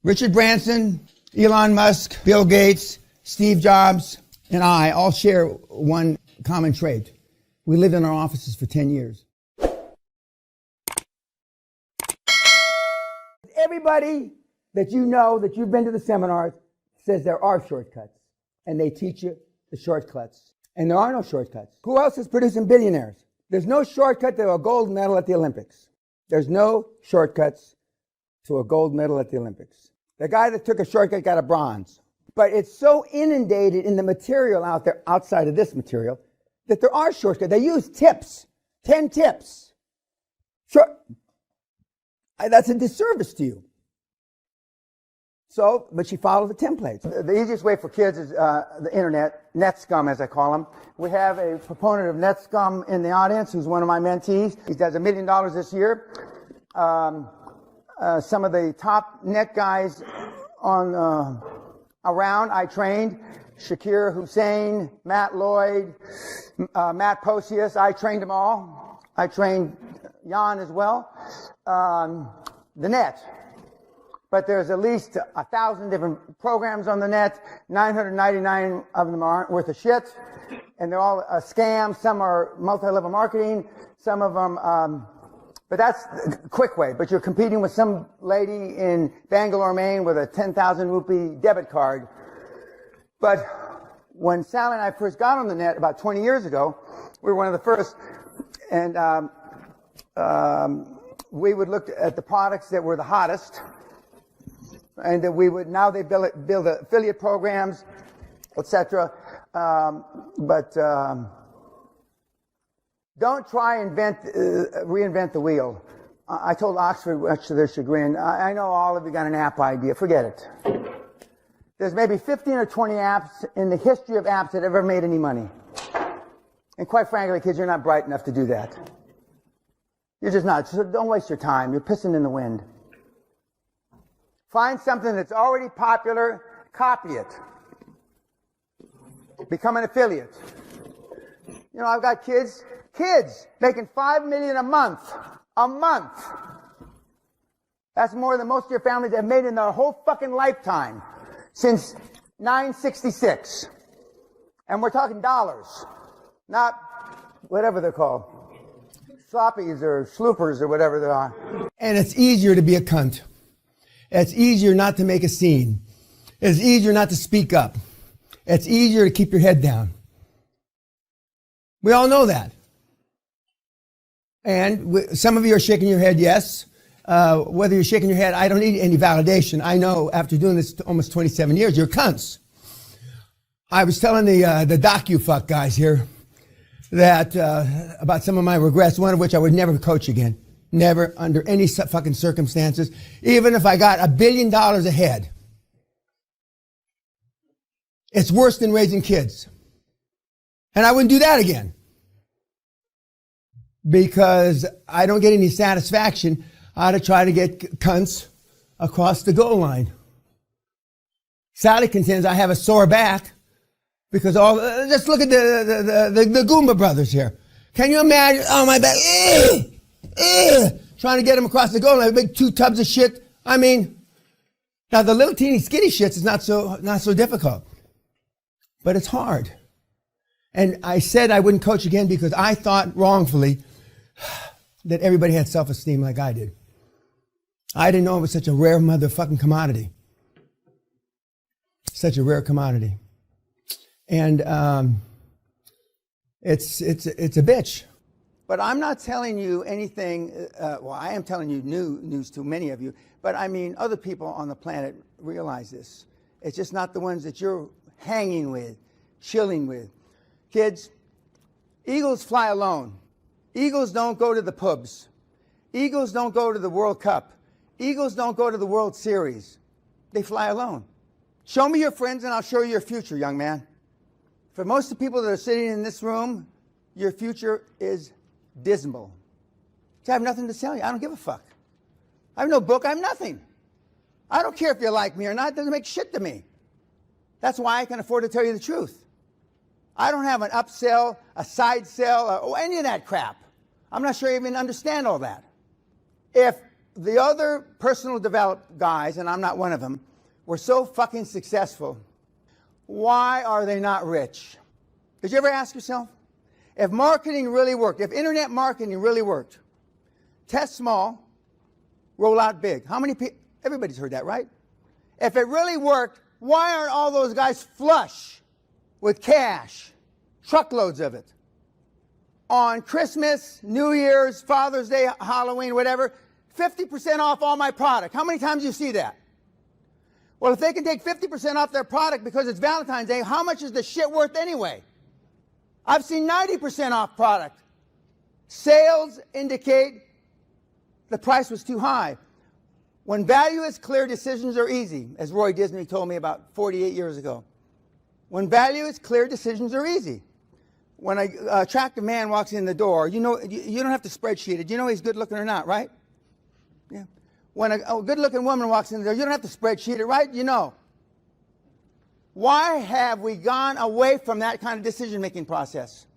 Richard Branson, Elon Musk, Bill Gates, Steve Jobs, and I all share one common trait. We lived in our offices for 10 years. Everybody that you know, that you've been to the seminars, says there are shortcuts. And they teach you the shortcuts. And there are no shortcuts. Who else is producing billionaires? There's no shortcut to a gold medal at the Olympics. There's no shortcuts to a gold medal at the Olympics. The guy that took a shortcut got a bronze. But it's so inundated in the material out there, outside of this material, that there are shortcuts. They use tips. 10 tips. Sure. That's a disservice to you. So, but she followed the templates. The easiest way for kids is the internet, net scum as I call them. We have a proponent of net scum in the audience who's one of my mentees. He does $1 million this year. Some of the top net guys on around I trained. Shakir Hussein, Matt Lloyd, Matt Posius, I trained them all. I trained Jan as well. The net. But there's at least 1,000 different programs on the net. 999 of them aren't worth a shit. And they're all a scam. Some are multi-level marketing. Some of them, but that's the quick way. But you're competing with some lady in Bangalore, Maine with a 10,000 rupee debit card. But when Sally and I first got on the net about 20 years ago, we were one of the first. And we would look at the products that were the hottest. And that we would, now they build affiliate programs, etc. Don't try and reinvent the wheel. I told Oxford, much to their chagrin, I know all of you got an app idea. Forget it. There's maybe 15 or 20 apps in the history of apps that ever made any money. And quite frankly, kids, you're not bright enough to do that. You're just not. So don't waste your time. You're pissing in the wind. Find something that's already popular, copy it. Become an affiliate. You know, I've got kids making $5 million a month. A month. That's more than most of your families have made in their whole fucking lifetime since 966. And we're talking dollars, not whatever they're called. Sloppies or sloopers or whatever they are. And it's easier to be a cunt. It's easier not to make a scene. It's easier not to speak up. It's easier to keep your head down. We all know that. And some of you are shaking your head, yes. Whether you're shaking your head, I don't need any validation. I know after doing this almost 27 years, you're cunts. I was telling the docu-fuck guys here that about some of my regrets, one of which I would never coach again. Never, under any fucking circumstances. Even if I got $1 billion ahead. It's worse than raising kids. And I wouldn't do that again. Because I don't get any satisfaction out of trying to get cunts across the goal line. Sally contends I have a sore back because just look at the Goomba brothers here. Can you imagine? Oh, my back. Trying to get them across the goal line, big 2 tubs of shit. I mean, now the little teeny skinny shits is not so difficult, but it's hard. And I said I wouldn't coach again because I thought wrongfully that everybody had self-esteem like I did. I didn't know it was such a rare motherfucking commodity. Such a rare commodity. And it's a bitch. But I'm not telling you anything, well, I am telling you news to many of you, but I mean, other people on the planet realize this. It's just not the ones that you're hanging with, chilling with. Kids, eagles fly alone. Eagles don't go to the pubs. Eagles don't go to the World Cup. Eagles don't go to the World Series. They fly alone. Show me your friends and I'll show you your future, young man. For most of the people that are sitting in this room, your future is dismal. I have nothing to tell you. I don't give a fuck. I have no book. I have nothing. I don't care if you like me or not. It doesn't make shit to me. That's why I can afford to tell you the truth. I don't have an upsell, a side sell, or any of that crap. I'm not sure you even understand all that. If the other personal developed guys, and I'm not one of them, were so fucking successful. Why are they not rich? Did you ever ask yourself? If marketing really worked, if internet marketing really worked, test small, roll out big. How many people? Everybody's heard that, right? If it really worked, why aren't all those guys flush with cash? Truckloads of it. On Christmas, New Year's, Father's Day, Halloween, whatever, 50% off all my product. How many times do you see that? Well, if they can take 50% off their product because it's Valentine's Day, how much is the shit worth anyway? I've seen 90% off product. Sales indicate the price was too high. When value is clear, decisions are easy, as Roy Disney told me about 48 years ago. When value is clear, decisions are easy. When an attractive man walks in the door, you know, you don't have to spreadsheet it. You know he's good looking or not, right? Yeah. When a good looking woman walks in the door, you don't have to spreadsheet it, right? You know. Why have we gone away from that kind of decision making process?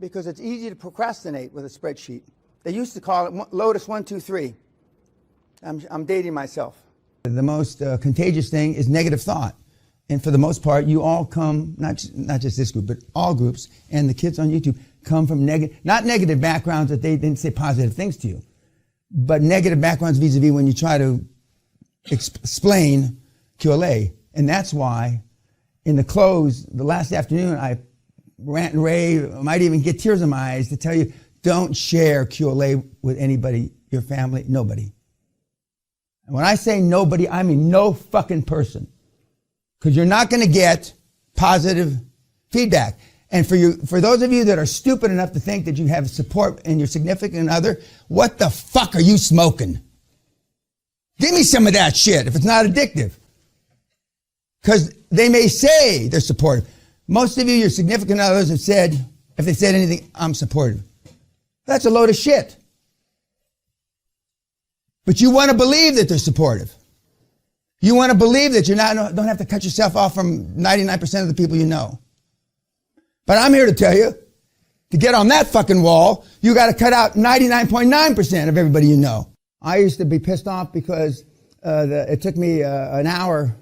Because it's easy to procrastinate with a spreadsheet. They used to call it Lotus 1, 2, 3. I'm dating myself. The most contagious thing is negative thought. And for the most part, you all come, not just this group, but all groups, and the kids on YouTube come from not negative backgrounds that they didn't say positive things to you, but negative backgrounds vis-a-vis when you try to explain QLA. And that's why in the close, the last afternoon, I rant and rave, might even get tears in my eyes to tell you, don't share QLA with anybody, your family, nobody. And when I say nobody, I mean no fucking person. Because you're not going to get positive feedback. And for those of you that are stupid enough to think that you have support in your significant other, what the fuck are you smoking? Give me some of that shit if it's not addictive. Because they may say they're supportive. Most of you, your significant others have said, if they said anything, I'm supportive. That's a load of shit. But you want to believe that they're supportive. You want to believe that you don't have to cut yourself off from 99% of the people you know. But I'm here to tell you, to get on that fucking wall, you got to cut out 99.9% of everybody you know. I used to be pissed off because it took me an hour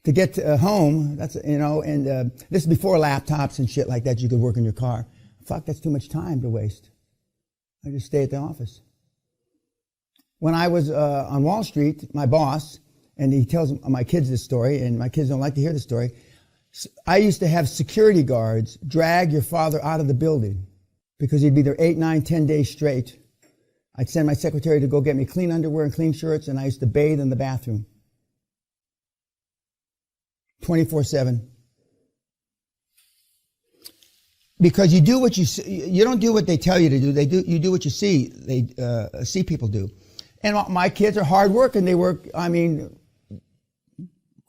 to get home. That's, you know, and this is before laptops and shit like that. You could work in your car. Fuck, that's too much time to waste. I just stay at the office. When I was on Wall Street, my boss, and he tells my kids this story, and my kids don't like to hear the story. I used to have security guards drag your father out of the building because he'd be there 8, 9, 10 days straight. I'd send my secretary to go get me clean underwear and clean shirts, and I used to bathe in the bathroom. 24/7. Because you do what you don't do what they tell you to do. You do what you see. See people do. And my kids are hard work, and they work,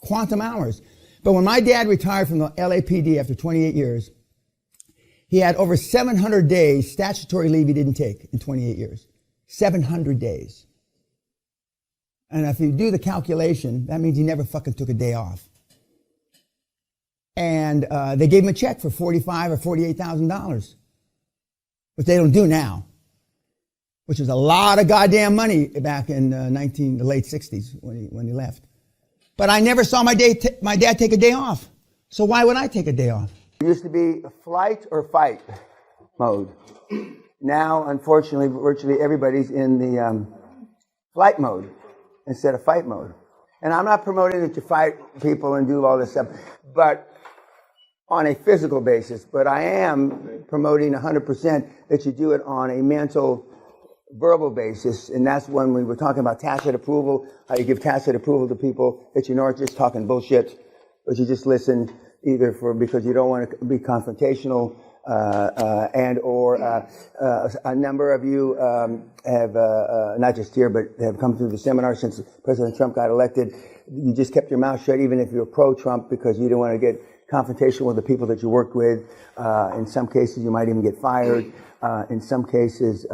quantum hours. But when my dad retired from the LAPD after 28 years, he had over 700 days statutory leave he didn't take in 28 years. 700 days. And if you do the calculation, that means he never fucking took a day off. And they gave him a check for $45,000 or $48,000, which they don't do now, which is a lot of goddamn money back in the late 60s when he left. But I never saw my dad take a day off. So why would I take a day off? It used to be flight or fight mode. Now, unfortunately, virtually everybody's in the flight mode instead of fight mode. And I'm not promoting that you fight people and do all this stuff, but on a physical basis. But I am promoting 100% that you do it on a mental, verbal basis, and that's when we were talking about tacit approval, how you give tacit approval to people that you know are just talking bullshit, but you just listen either because you don't want to be confrontational, or a number of you have, not just here, but have come through the seminar since President Trump got elected. You just kept your mouth shut even if you're pro-Trump because you didn't want to get confrontational with the people that you worked with. In some cases, you might even get fired. In some cases,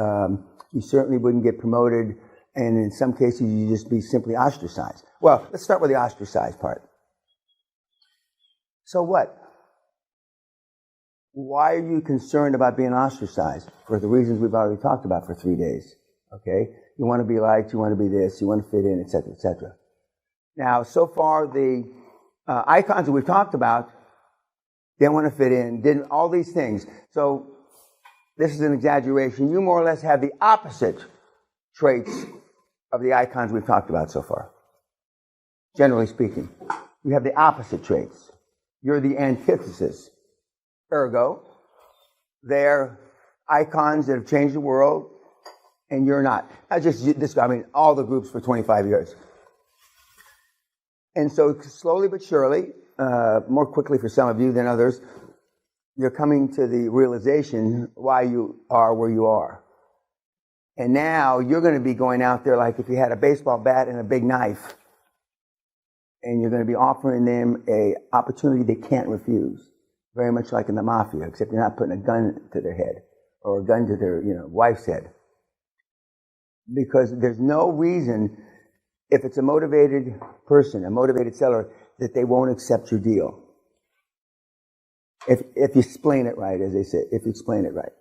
you certainly wouldn't get promoted, and in some cases, you'd just be simply ostracized. Well, let's start with the ostracized part. So what? Why are you concerned about being ostracized? For the reasons we've already talked about for 3 days, okay? You want to be liked, you want to be this, you want to fit in, etc., etc. Now, so far, the icons that we've talked about didn't want to fit in, didn't all these things. So this is an exaggeration. You more or less have the opposite traits of the icons we've talked about so far. Generally speaking, you have the opposite traits. You're the antithesis. Ergo, they're icons that have changed the world, and you're not. I mean, all the groups for 25 years. And so slowly but surely, more quickly for some of you than others, you're coming to the realization why you are where you are. And now you're going to be going out there like if you had a baseball bat and a big knife, and you're going to be offering them an opportunity they can't refuse, very much like in the mafia, except you're not putting a gun to their head or a gun to their wife's head. Because there's no reason, if it's a motivated person, a motivated seller, that they won't accept your deal. If you explain it right, as they say, if you explain it right.